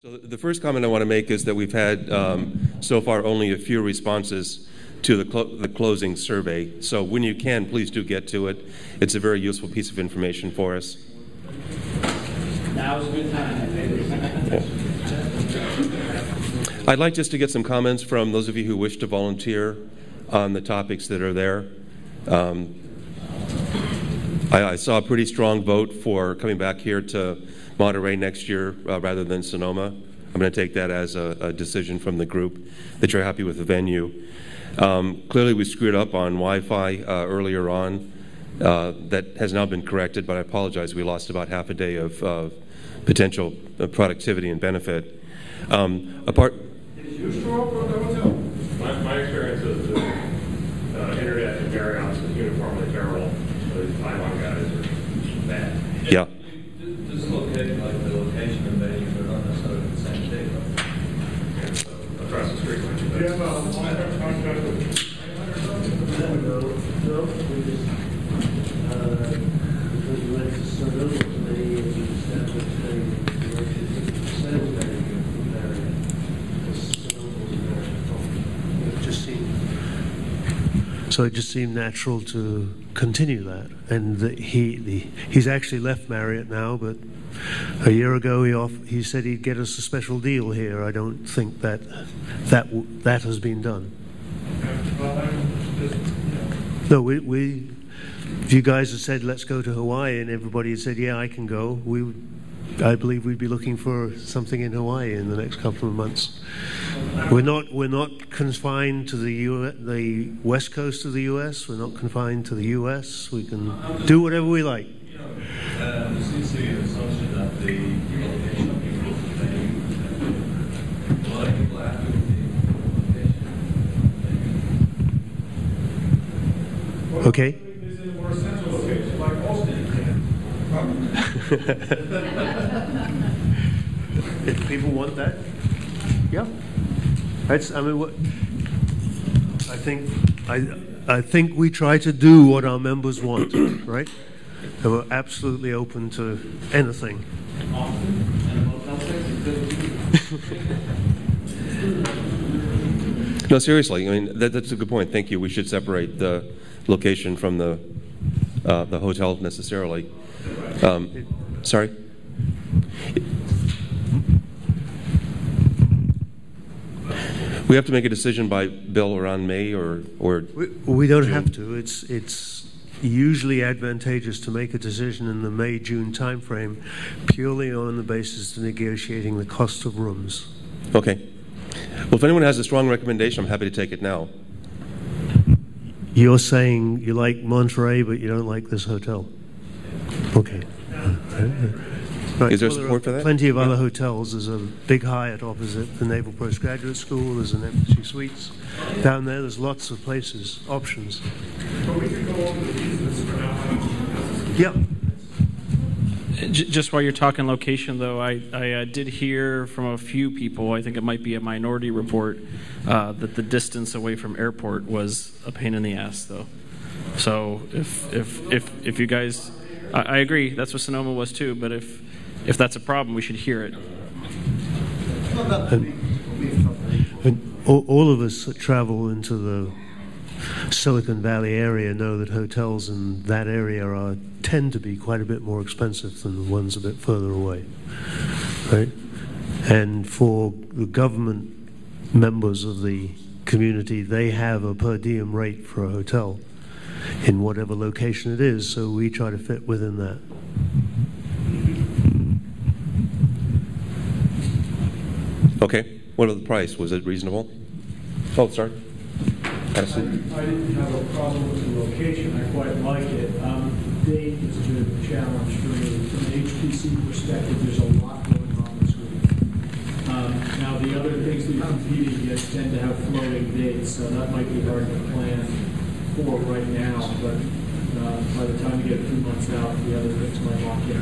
So the first comment I want to make is that we've had so far only a few responses to the closing survey. So when you can, please do get to it. It's a very useful piece of information for us. Now's a good time. I'd like just to get some comments from those of you who wish to volunteer on the topics that are there. I saw a pretty strong vote for coming back here to Monterey next year rather than Sonoma. I'm going to take that as a decision from the group that you're happy with the venue. Clearly we screwed up on Wi-Fi earlier on. That has now been corrected, but I apologize. We lost about half a day of potential productivity and benefit. Did you show up at the hotel? My experience is internet and Marriott's is uniformly terrible. The Taiwan guys are bad. Yeah. Just located like the location of venues are not necessarily the same thing. Yeah, so across the street. Do you have a long-term contract with No, we just, because we went to Sonoma today, and we established a sales manager from Marriott. So it just seemed natural to continue that, and he's actually left Marriott now. But a year ago, he said he'd get us a special deal here. I don't think that has been done. No, if you guys had said let's go to Hawaii, and everybody had said yeah, I can go, I believe we'd be looking for something in Hawaii in the next couple of months. We're not confined to the west coast of the U.S. We're not confined to the U.S. We can do whatever we like. There seems to be an assumption that the location of the venue, a lot of people have to be the location. Okay. Is in a more central location, like Austin can. If people want that, yeah. I think we try to do what our members want, right? And we're absolutely open to anything. No, seriously. I mean, that's a good point. Thank you. We should separate the location from the hotel necessarily. Sorry. We have to make a decision by bill around May, or we don't June. have to. It's usually advantageous to make a decision in the May-June timeframe, purely on the basis of negotiating the cost of rooms. Okay. Well, if anyone has a strong recommendation, I'm happy to take it now. You're saying you like Monterey, but you don't like this hotel. Okay. Right. Is there Well, support for that? Plenty of other hotels. There's a big Hyatt opposite the Naval Postgraduate School. There's an Embassy Suites down there. There's lots of places, options. But we can go over the reasons for now. Yep. Just while you're talking location, though, I did hear from a few people, I think it might be a minority report, that the distance away from airport was a pain in the ass, though. So if you guys, I agree, that's what Sonoma was too, but if that's a problem, we should hear it. And all of us that travel into the Silicon Valley area know that hotels in that area tend to be quite a bit more expensive than the ones a bit further away, right? And for the government members of the community, they have a per diem rate for a hotel in whatever location it is, so we try to fit within that. Okay. What about the price? Was it reasonable? Oh, sorry. I didn't have a problem with the location. I quite like it. Date is a bit of a challenge for me. From an HPC perspective, there's a lot going on this week. Now, the other things that you're competing against tend to have floating dates, so that might be hard to plan for right now. But by the time you get a few months out, the other things might lock in.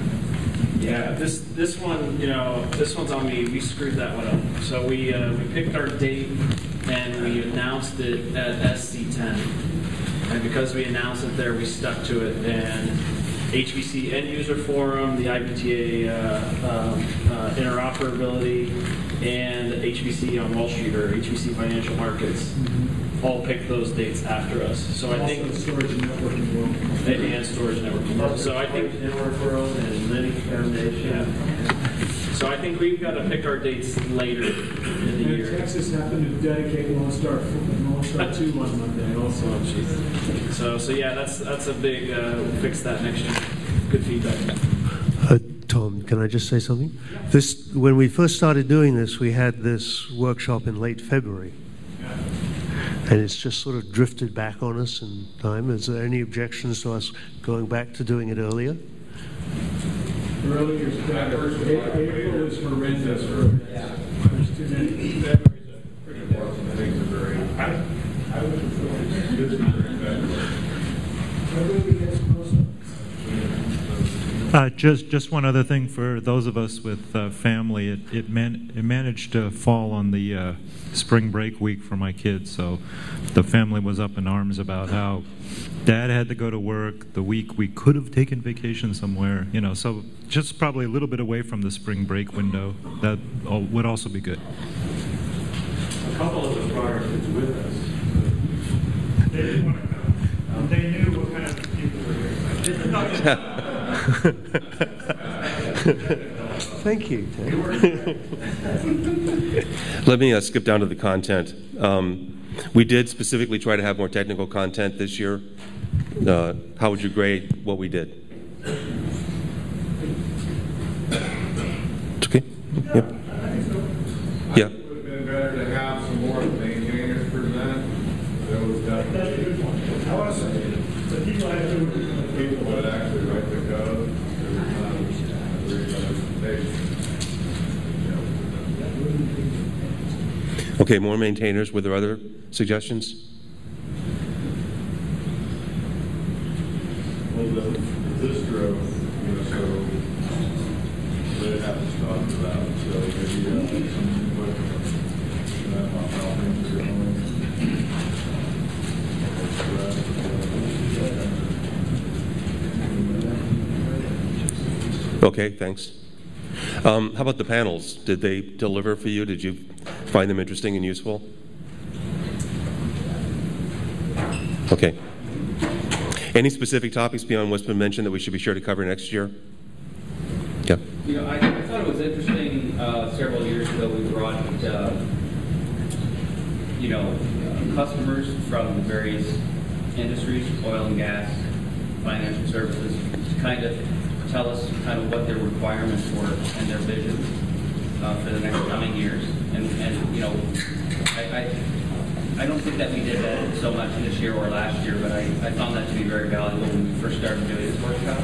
Yeah, this one, this one's on me. We screwed that one up. So we picked our date and we announced it at SC10. And because we announced it there, we stuck to it. And HPC end user forum, the IPTA interoperability, and HPC on Wall Street or HPC financial markets. All picked those dates after us. So I think storage and networking world. And storage networking world. So I think network world and Linux Foundation. Yeah. So I think we've got to pick our dates later in the year. Texas happened to dedicate Lone Star 2 on Monday also. So yeah, that's a big fix that next year. Good feedback. Tom, can I just say something? This, when we first started doing this, we had this workshop in late February. And it's just sort of drifted back on us in time. Is there any objections to us going back to doing it earlier? Earlier is better. April is horrendous. There's too many. February's a pretty important. I think it's a very. I would prefer this year in February. February gets closer. Just one other thing for those of us with family. It managed to fall on the spring break week for my kids, so the family was up in arms about how Dad had to go to work the week we could have taken vacation somewhere, so just probably a little bit away from the spring break window. That would also be good. A couple of the prior kids with us. They didn't want to come. They knew what kind of people were here. Thank you, Ted. Let me skip down to the content. We did specifically try to have more technical content this year. How would you grade what we did? It's okay? Yep. Yeah. It would have been better to have some more maintainers present. That was definitely. That's a good point. I want to say the people that actually write the code. Okay, more maintainers. Were there other suggestions? Well, the distro, so they have to talk about, so maybe some input on how things are going. Okay, thanks. How about the panels? Did they deliver for you? Did you find them interesting and useful? Okay. Any specific topics beyond what's been mentioned that we should be sure to cover next year? Yeah. I thought it was interesting. Several years ago, we brought customers from various industries, oil and gas, financial services, to kind of tell us kind of what their requirements were and their vision for the next coming years. And I don't think that we did that so much this year or last year, but I found that to be very valuable when we first started doing this workshop.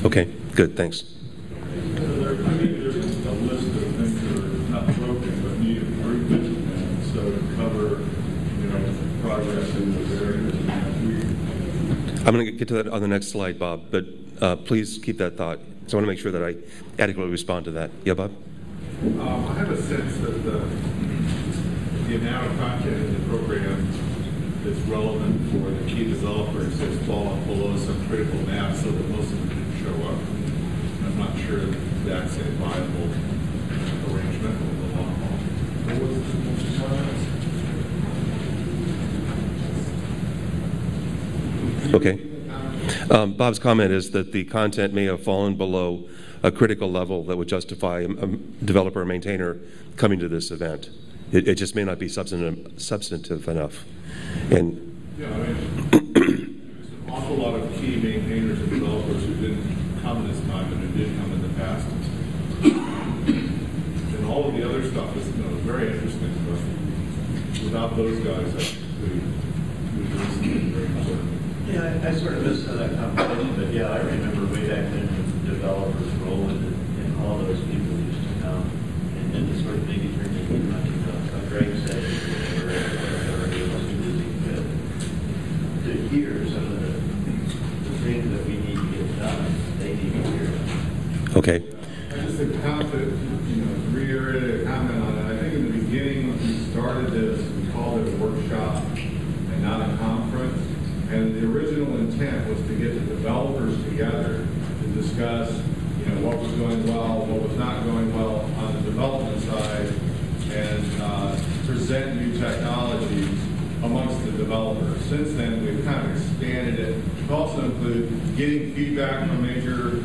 Okay, good, thanks. There's a list of things that are not broken but need improvement, and so to cover, progress in those areas. I'm going to get to that on the next slide, Bob, but please keep that thought. So I want to make sure that I adequately respond to that. Yeah, Bob? I have a sense that the amount of content in the program that's relevant for the key developers has fallen below some critical mass so that most of them didn't show up. I'm not sure that's a viable arrangement over the long haul. Okay. Bob's comment is that the content may have fallen below a critical level that would justify a developer or maintainer coming to this event. It just may not be substantive enough. And yeah, there's an awful lot of key maintainers and developers who didn't come this time and who did come in the past. And all of the other stuff is very interesting, but without those guys, we listen very important. Yeah, I sort of missed that conversation, but yeah, I remember way back then the developers role and all those people used to come and then the sort of maybe turn into like Greg said, or it was music, to hear some of the things that we need to get done, they need to hear them. okay. I just think to reiterate a comment on it. I think in the beginning when we started this, we called it a workshop and not a conference. And the original intent intent was to get the developers together to discuss, what was going well, what was not going well on the development side, and present new technologies amongst the developers. Since then, we've kind of expanded it. We've also included getting feedback from major,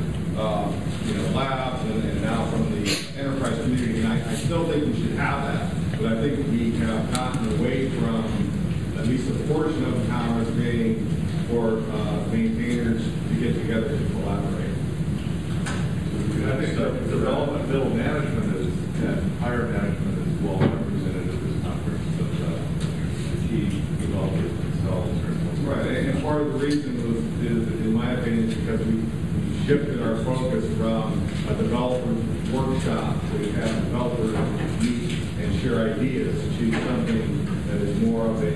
labs and now from the enterprise community. And I still think we should have that, but I think we have gotten away from at least a portion of the powers being for maintainers to get together to collaborate. I think the development middle management and higher management is well represented at this conference. But the key developers themselves are right. And part of the reason is, in my opinion, is because we shifted our focus from a developer workshop where we have developers meet and share ideas to something that is more of a,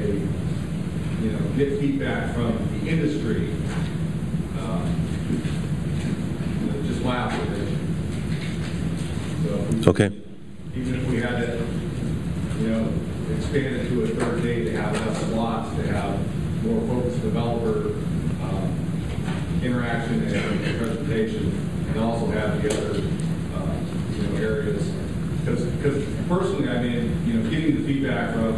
get feedback from the industry, just lab division. So Okay. even if we had to, expand it to a third day to have enough slots to have more focused developer interaction and presentation, and also have the other areas. Because personally, I mean, getting the feedback from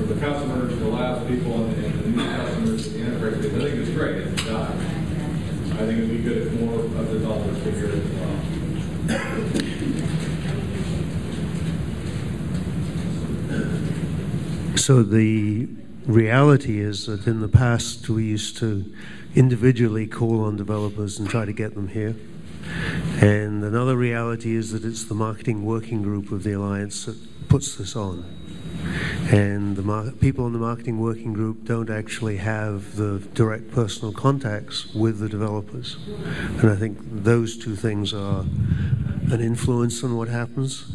the customers, the labs people, and the new customers, and the enterprise people, I think it's great. It's done. I think it'd be good if more of the developers could hear it as well. So the reality is that in the past we used to individually call on developers and try to get them here. And another reality is that it's the marketing working group of the Alliance that puts this on. And the people in the marketing working group don't actually have the direct personal contacts with the developers. And I think those two things are an influence on what happens.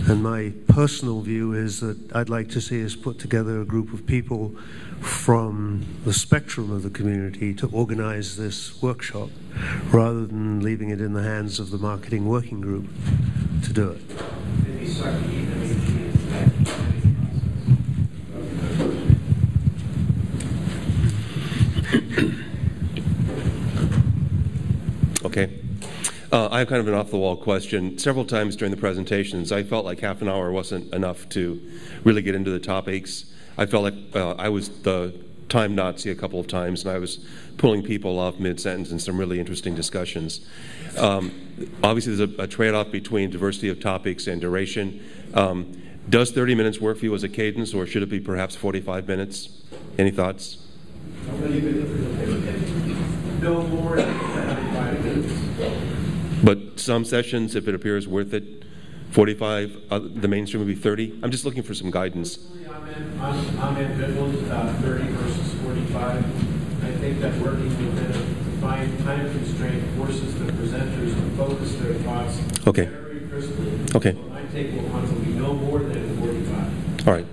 And my personal view is that I'd like to see us put together a group of people from the spectrum of the community to organize this workshop, rather than leaving it in the hands of the marketing working group to do it. Okay. I have kind of an off-the-wall question. Several times during the presentations, I felt like half an hour wasn't enough to really get into the topics. I felt like I was the time Nazi a couple of times, and I was pulling people off mid-sentence in some really interesting discussions. Obviously, there's a trade-off between diversity of topics and duration. Does 30 minutes work for you as a cadence, or should it be perhaps 45 minutes? Any thoughts? No more than 45 minutes. But some sessions, if it appears worth it, 45, the mainstream would be 30. I'm just looking for some guidance. I'm ambivalent about 30 versus 45. I think that working within a defined time constraint forces the presenters to focus their thoughts very crisply. Okay. So my take will be no more than 45. All right.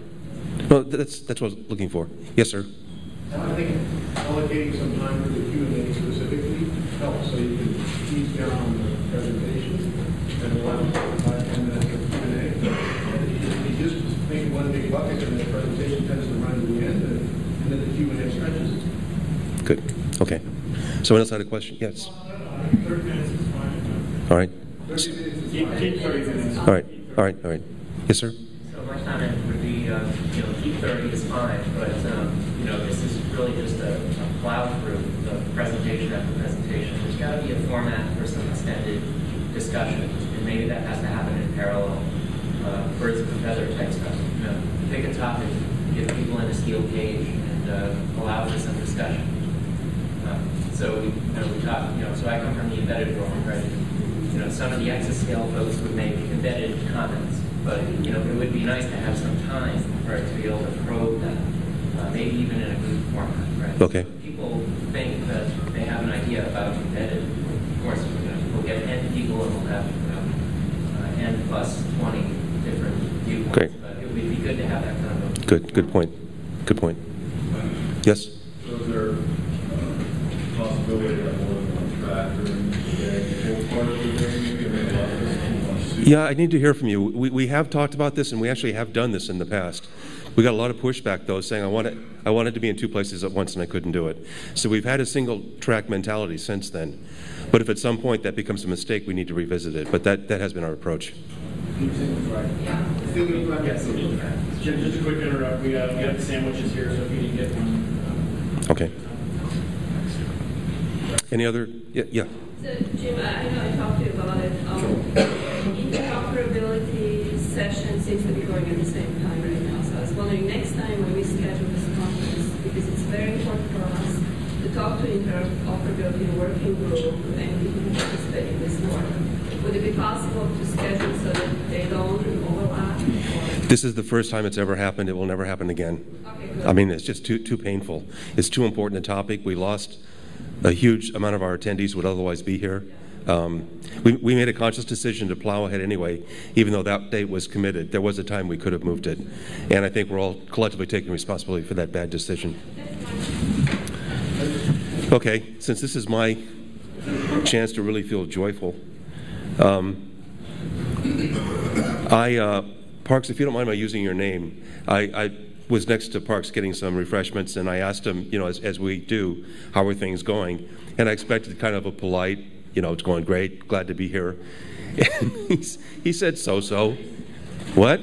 Well, that's what I was looking for. Yes, sir. I think allocating some time for the Q&A specifically helps, so you can ease down on the presentation and allow 5-10 minutes of Q&A. And if you just make one big bucket and the presentation tends to run to the end, and then the Q&A stretches. Good. Okay. Someone else had a question? Yes. 30 minutes is fine. All right. 30 minutes is fine. Keep 30 minutes. All right. All right. All right. Yes, sir. So my comment would be, keep 30 is fine, but this is really just a plow through the presentation after presentation. There's got to be a format for some extended discussion, and maybe that has to happen in parallel. Birds of a feather type stuff. Pick a topic, give people in a steel cage, and allow for some discussion. So we talk. So I come from the embedded world, right? Some of the exascale folks would make embedded comments, but it would be nice to have some time, right, to be able to probe that. Maybe even in a group format, right? Okay. So people think that they have an idea about embedded. Of course, we'll get 10 people and we'll have N plus 20 different viewpoints. Great. But it would be good to have that kind of. Good point. Good point. Yes. So is there possibility of more than one track during the day? Part of the day, maybe Yeah, I need to hear from you. We have talked about this, and we actually have done this in the past. We got a lot of pushback, though, saying I wanted to be in two places at once and I couldn't do it. So we've had a single-track mentality since then. But if at some point that becomes a mistake, we need to revisit it. But that has been our approach. Just a quick interrupt. We got the sandwiches here, so if you need to get one. Okay. Any other? Yeah. So, Jim, I know I talked to you about it. Interoperability session seems to be going at the same time right now. So I was wondering next time when we schedule this conference, because it's very important for us to talk to interoperability working group and people who participate in this work. Would it be possible to schedule so that they don't overlap? This is the first time it's ever happened. It will never happen again. Okay, good. I mean, it's just too painful. It's too important a topic. We lost a huge amount of our attendees would otherwise be here. We made a conscious decision to plow ahead anyway, even though that date was committed. There was a time we could have moved it. And I think we're all collectively taking responsibility for that bad decision. Okay, since this is my chance to really feel joyful, Parks, if you don't mind my using your name, I was next to Parks getting some refreshments, and I asked him, as we do, how are things going? And I expected kind of a polite, it's going great, glad to be here. And he said, so-so. What?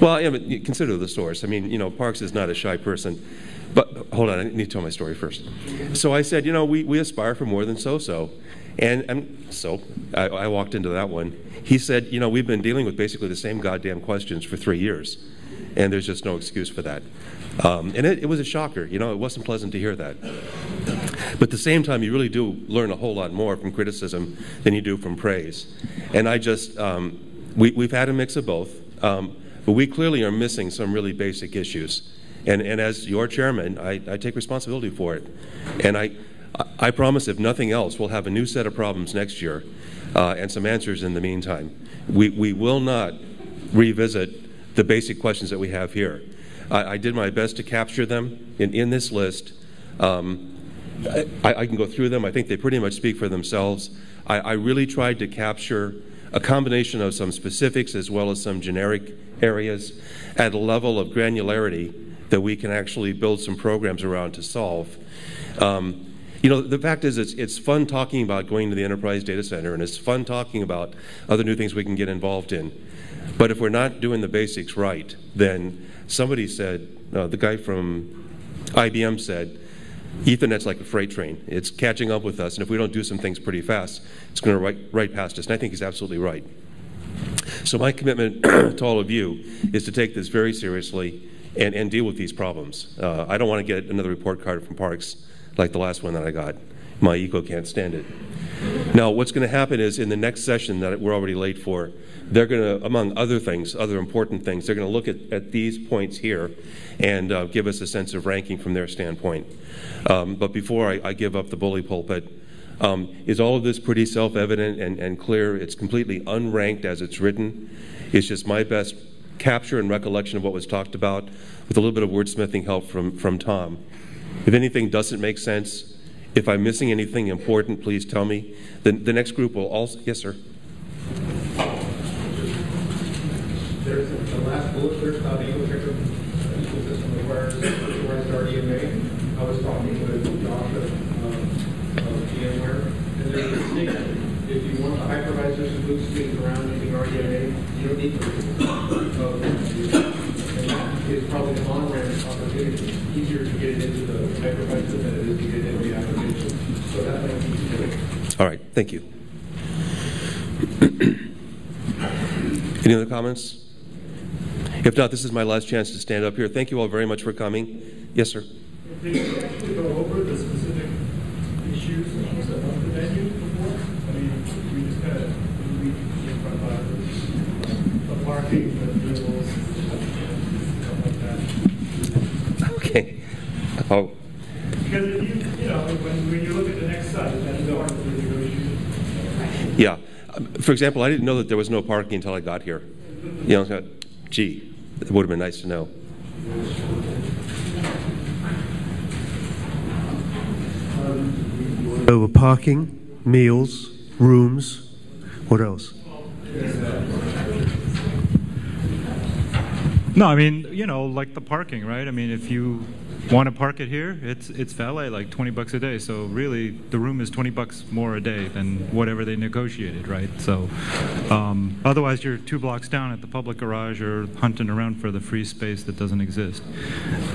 Well, consider the source. I mean, Parks is not a shy person. But hold on, I need to tell my story first. So I said, we aspire for more than so-so. And so I walked into that one. He said, we've been dealing with basically the same goddamn questions for 3 years, and there's just no excuse for that. And it was a shocker. It wasn't pleasant to hear that. But at the same time, you really do learn a whole lot more from criticism than you do from praise. And I just, we've had a mix of both, but we clearly are missing some really basic issues. And as your chairman, I take responsibility for it. And I promise, if nothing else, we'll have a new set of problems next year and some answers in the meantime. We will not revisit the basic questions that we have here. I did my best to capture them in this list. I can go through them. I think they pretty much speak for themselves. I really tried to capture a combination of some specifics as well as some generic areas at a level of granularity that we can actually build some programs around to solve. The fact is, it's fun talking about going to the enterprise data center, and it's fun talking about other new things we can get involved in. But if we're not doing the basics right, then somebody said, the guy from IBM said, Ethernet's like a freight train. It's catching up with us, and if we don't do some things pretty fast, it's going to right past us. And I think he's absolutely right. So my commitment to all of you is to take this very seriously and deal with these problems. I don't want to get another report card from Parks like the last one that I got. My ego can't stand it. Now, what's going to happen is in the next session that we're already late for, they're going to, among other things, other important things, they're going to look at these points here and give us a sense of ranking from their standpoint. But before I give up the bully pulpit, is all of this pretty self-evident and clear? It's completely unranked as it's written. It's just my best capture and recollection of what was talked about with a little bit of wordsmithing help from Tom. If anything doesn't make sense, if I'm missing anything important, please tell me. The next group will also, yes, sir. There's the last bullet, there's how the ecosystem requires RDMA. I was talking with Josh of VMware, and there's a distinction. If you want the hypervisors and boot speeds around using RDMA, you don't need to. And that is probably the on-ramp opportunity. Easier to get it into the hypervisor than it is to get it into the application. So that might be good. All right, thank you. Any other comments? If not, this is my last chance to stand up here. Thank you all very much for coming. Yes, sir. Did you actually go over the specific issues of the venue before? I mean, we just kind of in front of the parking, the vehicles, stuff like that. Okay. Oh. Because when you look at the next site, that's the part of the negotiation. Yeah. For example, I didn't know that there was no parking until I got here. Gee, it would have been nice to know. Over parking, meals, rooms, what else? No, I mean, you know, like the parking, right? I mean, if you want to park it here, it's valet, like $20 a day. So really, the room is $20 more a day than whatever they negotiated, right? So otherwise, you're 2 blocks down at the public garage or hunting around for the free space that doesn't exist.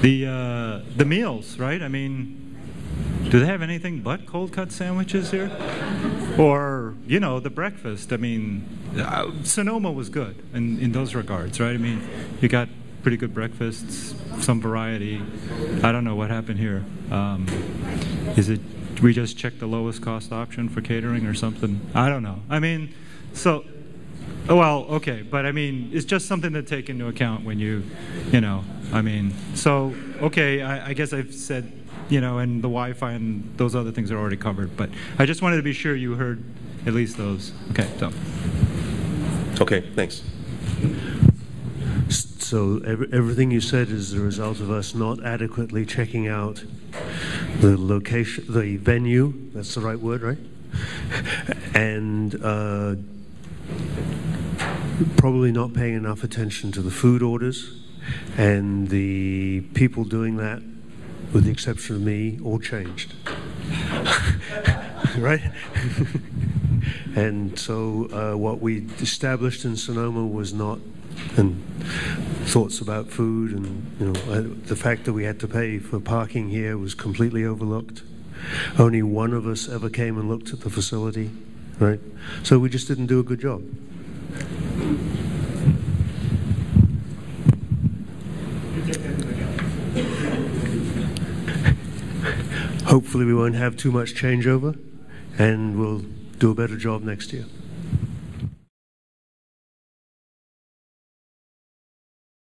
The meals, right? I mean, do they have anything but cold cut sandwiches here? Or, you know, the breakfast. I mean, Sonoma was good in those regards, right? I mean, you got pretty good breakfasts, some variety. I don't know what happened here. Is it we just checked the lowest cost option for catering or something? I don't know. I mean, so, well, okay, but I mean, it's just something to take into account when you know, I mean, so, okay, I guess I've said, you know, and the Wi-Fi and those other things are already covered, but I just wanted to be sure you heard at least those. Okay, so. Okay, thanks. So everything you said is the result of us not adequately checking out the location, the venue, that's the right word, right? And probably not paying enough attention to the food orders, and the people doing that, with the exception of me, all changed. Right? And so what we established in Sonoma was not, and thoughts about food, and you know, the fact that we had to pay for parking here was completely overlooked. Only one of us ever came and looked at the facility, right? So we just didn't do a good job. Hopefully we won't have too much changeover, and we'll do a better job next year.